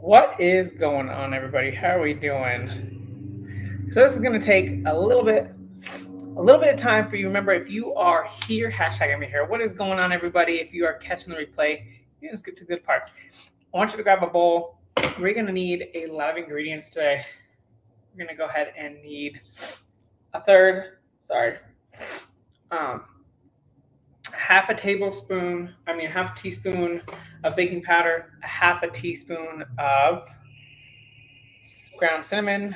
What is going on, everybody? How are we doing? So this is going to take a little bit of time for you. Remember, if you are here, hashtag I'm here. What is going on, everybody? If you are catching the replay, you can skip to good parts. I want you to grab a bowl. We're going to need a lot of ingredients today. We're going to go ahead and need half a teaspoon of baking powder, a half a teaspoon of ground cinnamon.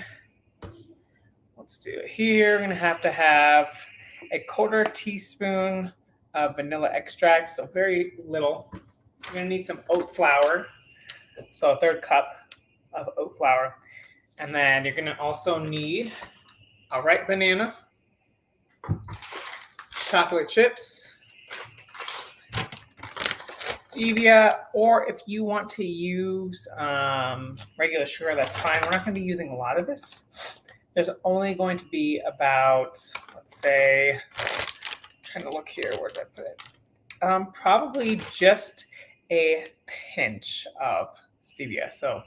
Let's do it here. We're going to have a quarter teaspoon of vanilla extract, so very little. We're going to need some oat flour, so a third cup of oat flour. And then you're going to also need a ripe banana, chocolate chips, stevia, or if you want to use regular sugar, that's fine. We're not going to be using a lot of this. There's only going to be about, let's say, I'm trying to look here, where did I put it? Probably just a pinch of stevia, so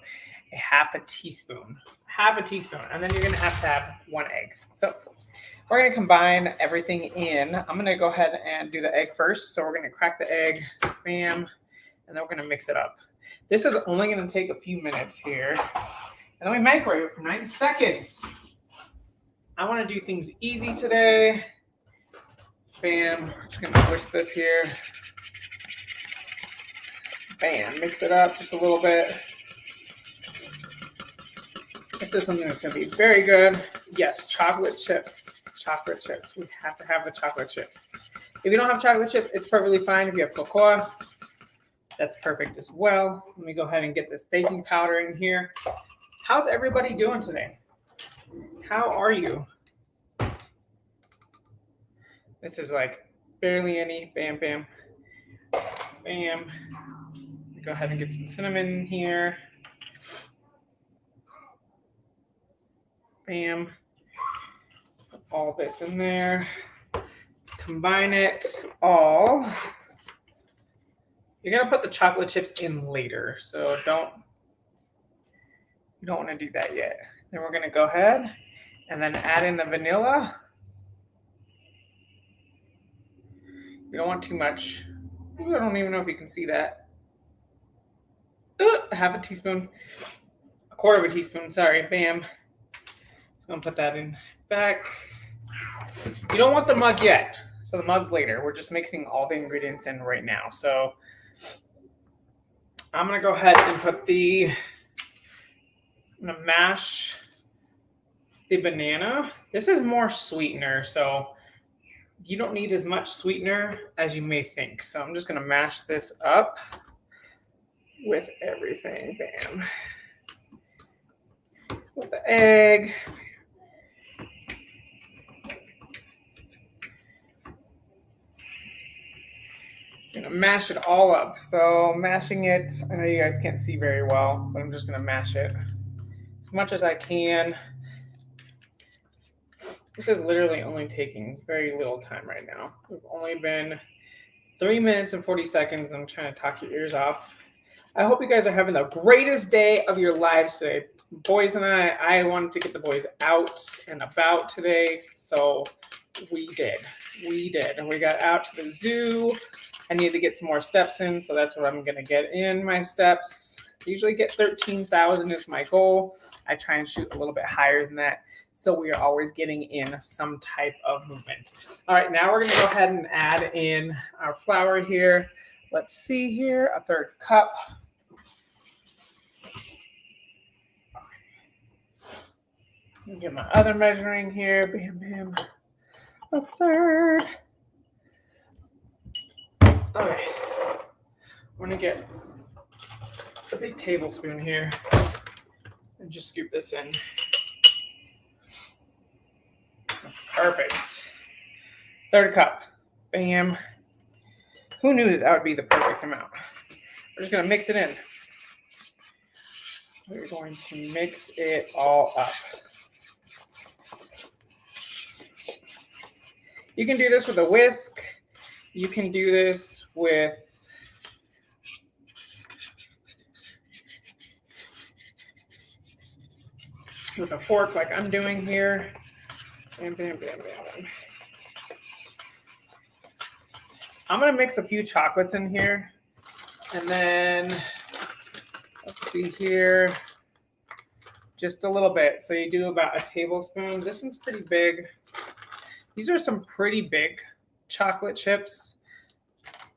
a half a teaspoon, and then you're going to have one egg. So we're going to combine everything in. I'm going to go ahead and do the egg first. So we're going to crack the egg, bam, and then we're going to mix it up. This is only going to take a few minutes here. And then we microwave it for 90 seconds. I want to do things easy today. Bam, we're just going to twist this here. Bam, mix it up just a little bit. This is something that's going to be very good. Yes, chocolate chips. We have to have the chocolate chips. If you don't have chocolate chips, it's perfectly fine. If you have cocoa, that's perfect as well. Let me go ahead and get this baking powder in here. How's everybody doing today? How are you? This is like barely any. Bam, bam, bam. Go ahead and get some cinnamon in here. Bam. Put all this in there. Combine it all. You're gonna put the chocolate chips in later, so you don't want to do that yet. Then we're gonna go ahead and then add in the vanilla. You don't want too much. Ooh, I don't even know if you can see that. Half a teaspoon, a quarter of a teaspoon, sorry, bam. Just gonna put that in back. You don't want the mug yet, so the mug's later. We're just mixing all the ingredients in right now. So I'm gonna go ahead and I'm gonna mash the banana. This is more sweetener, so you don't need as much sweetener as you may think. So I'm just gonna mash this up with everything, bam. With the egg. I'm gonna mash it all up. So mashing it, I know you guys can't see very well, but I'm just gonna mash it as much as I can. This is literally only taking very little time right now. It's only been 3 minutes and 40 seconds. I'm trying to talk your ears off. I hope you guys are having the greatest day of your lives today. Boys and I wanted to get the boys out and about today, so we did. And we got out to the zoo. I need to get some more steps in, so that's what I'm going to get in my steps. Usually get 13,000 is my goal. I try and shoot a little bit higher than that, so we are always getting in some type of movement. All right, now we're going to go ahead and add in our flour here. Let's see here, a third cup. Get my other measuring here. Bam, bam. A third. Okay. We're going to get a big tablespoon here and just scoop this in. That's perfect. Third cup. Bam. Who knew that would be the perfect amount? We're just going to mix it in. We're going to mix it all up. You can do this with a whisk. You can do this with with a fork like I'm doing here. Bam, bam, bam, bam, bam. I'm gonna mix a few chocolates in here, and then let's see here, just a little bit. So you do about a tablespoon. This one's pretty big. These are some pretty big chocolate chips,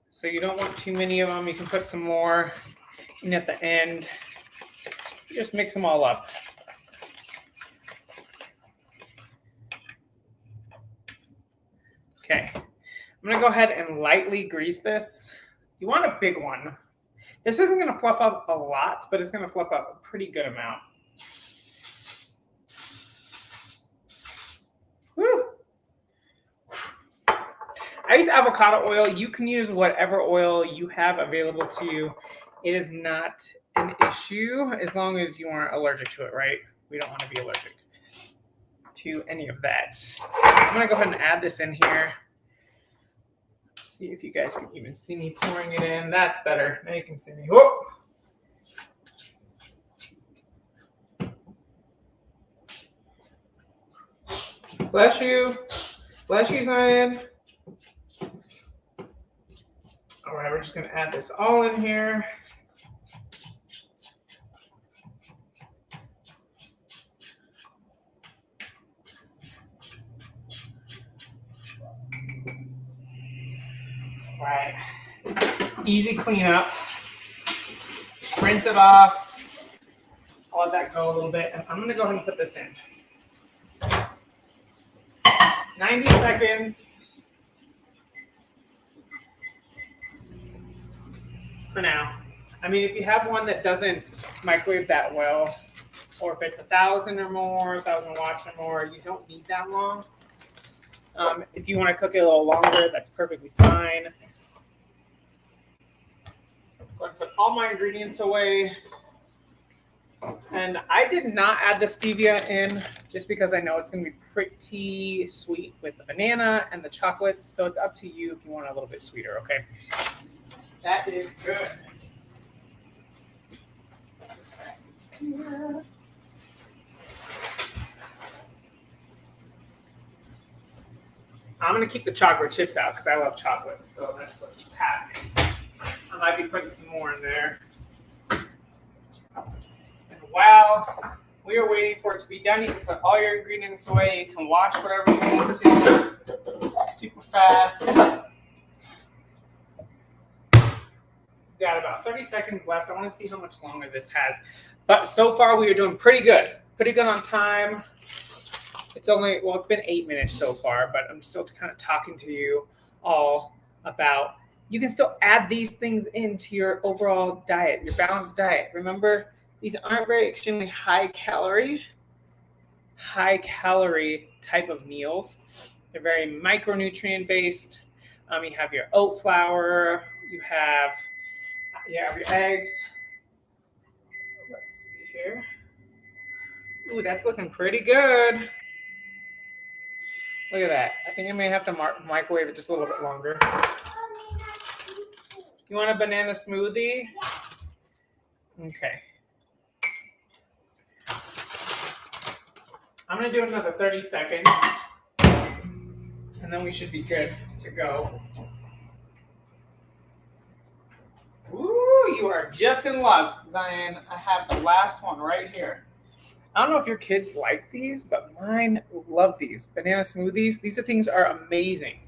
so you don't want too many of them. You can put some more in at the end. Just mix them all up. Okay, I'm gonna go ahead and lightly grease this. You want a big one. This isn't gonna fluff up a lot, but it's gonna fluff up a pretty good amount. Woo. I use avocado oil. You can use whatever oil you have available to you. It is not an issue as long as you aren't allergic to it, right? We don't want to be allergic to any of that. So I'm gonna go ahead and add this in here. See if you guys can even see me pouring it in. That's better. Now you can see me. Whoop. Bless you. Bless you, Zion. All right, we're just gonna add this all in here. All right, easy cleanup. Just rinse it off. I'll let that go a little bit. And I'm gonna go ahead and put this in. 90 seconds for now. I mean, if you have one that doesn't microwave that well, or if it's 1,000 or more, 1,000 watts or more, you don't need that long. If you want to cook it a little longer, that's perfectly fine. Go ahead and put all my ingredients away. And I did not add the stevia in just because I know it's going to be pretty sweet with the banana and the chocolates. So it's up to you if you want it a little bit sweeter, okay? That is good. I'm going to keep the chocolate chips out because I love chocolate. So that's what's happening. I might be putting some more in there. And while we are waiting for it to be done, you can put all your ingredients away. You can wash whatever you want to. Super fast. We've got about 30 seconds left. I want to see how much longer this has. But so far we are doing pretty good. Pretty good on time. It's only, well, it's been 8 minutes so far, but I'm still kind of talking to you all about, you can still add these things into your overall diet, your balanced diet. Remember, these aren't very extremely high calorie type of meals. They're very micronutrient based. You have your oat flour, you have your eggs. Let's see here. Ooh, that's looking pretty good. Look at that. I think I may have to microwave it just a little bit longer. You want a banana smoothie? Okay. I'm going to do another 30 seconds, and then we should be good to go. Ooh, you are just in luck, Zion. I have the last one right here. I don't know if your kids like these, but mine love these. Banana smoothies. These things are amazing.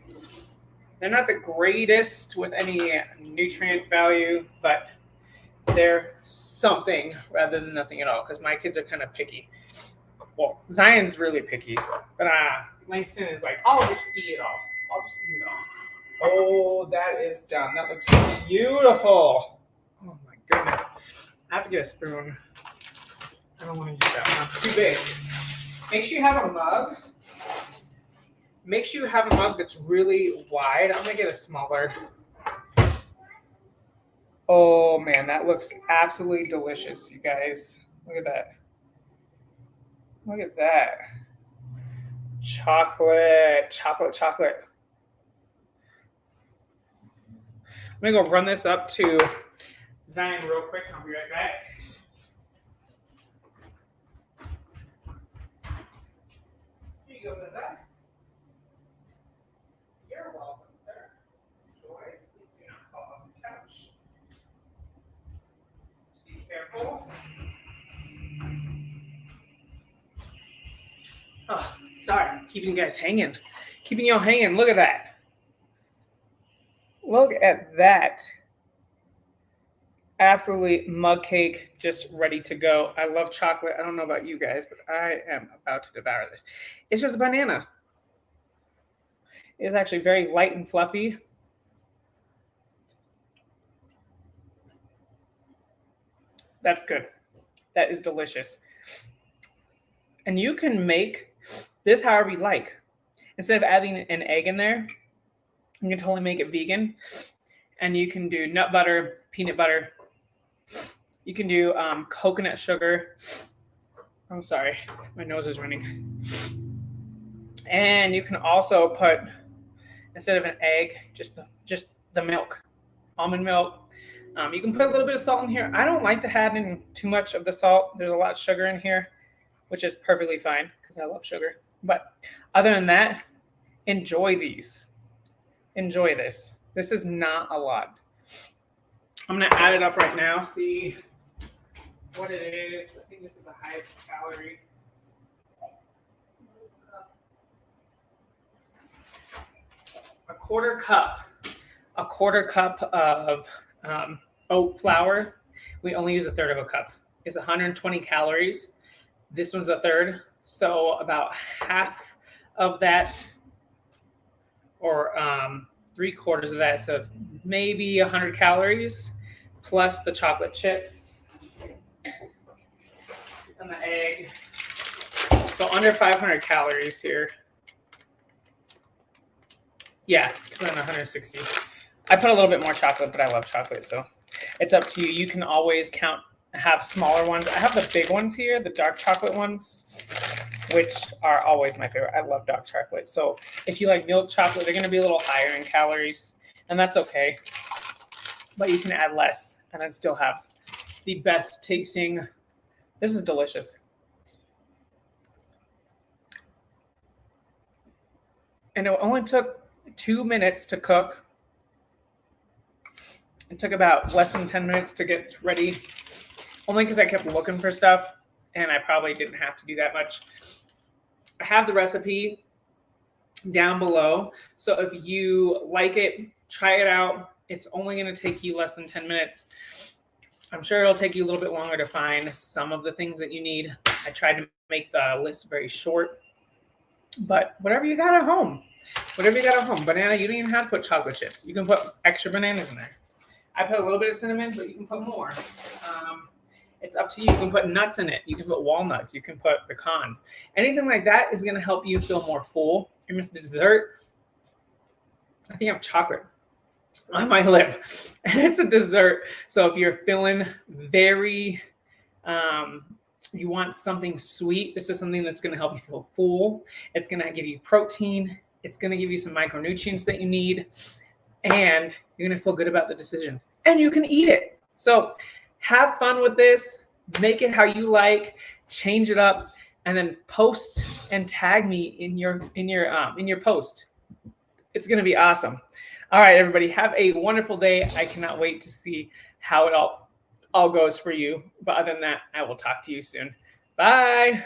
They're not the greatest with any nutrient value, but they're something rather than nothing at all, because my kids are kind of picky. Well, Zion's really picky, but Langston is like, I'll just eat it all. I'll just eat it all. Oh, that is done. That looks beautiful. Oh my goodness. I have to get a spoon. I don't want to use that one. It's too big. Make sure you have a mug. Make sure you have a mug that's really wide. I'm going to get a smaller. Oh man, that looks absolutely delicious, you guys. Look at that. Look at that. Chocolate, chocolate, chocolate. I'm going to go run this up to Zion real quick. I'll be right back. amigos, is that? You're welcome, sir. Enjoy. Please do not fall off the couch. Be careful. Oh, sorry, keeping you guys hanging. Keeping y'all hanging. Look at that. Look at that. Absolutely mug cake, just ready to go. I love chocolate. I don't know about you guys, but I am about to devour this. It's just a banana. It is actually very light and fluffy. That's good. That is delicious. And you can make this however you like. Instead of adding an egg in there, you can totally make it vegan. And you can do nut butter, peanut butter. You can do coconut sugar. I'm sorry, my nose is running. And you can also put, instead of an egg, just the milk, almond milk. You can put a little bit of salt in here. I don't like to add in too much of the salt. There's a lot of sugar in here, which is perfectly fine because I love sugar. But other than that, enjoy these. Enjoy this. This is not a lot. I'm going to add it up right now, see what it is. I think this is the highest calorie. A quarter cup of oat flour. We only use a third of a cup. It's 120 calories. This one's a third, so about half of that, or 3/4 of that, so maybe 100 calories, plus the chocolate chips and the egg. So under 500 calories here. Yeah, because I'm 160. I put a little bit more chocolate, but I love chocolate, so it's up to you. You can always have smaller ones. I have the big ones here, the dark chocolate ones, which are always my favorite. I love dark chocolate. So if you like milk chocolate, they're going to be a little higher in calories, and that's okay. But you can add less and then still have the best tasting. This is delicious. And it only took 2 minutes to cook. It took about less than 10 minutes to get ready, only because I kept looking for stuff, and I probably didn't have to do that much. I have the recipe down below, so if you like it, try it out. It's only going to take you less than 10 minutes. I'm sure it'll take you a little bit longer to find some of the things that you need. I tried to make the list very short, but whatever you got at home. Banana, you don't even have to put chocolate chips. You can put extra bananas in there. I put a little bit of cinnamon, but you can put more. It's up to you. You can put nuts in it. You can put walnuts. You can put pecans. Anything like that is going to help you feel more full. And this dessert, I think I have chocolate on my lip. And it's a dessert. So if you're feeling very, you want something sweet, this is something that's going to help you feel full. It's going to give you protein. It's going to give you some micronutrients that you need. And you're going to feel good about the decision. And you can eat it. So have fun with this. Make it how you like. Change it up, and then post and tag me in your post. It's going to be awesome. All right, everybody, have a wonderful day. I cannot wait to see how it all goes for you. But other than that, I will talk to you soon. Bye.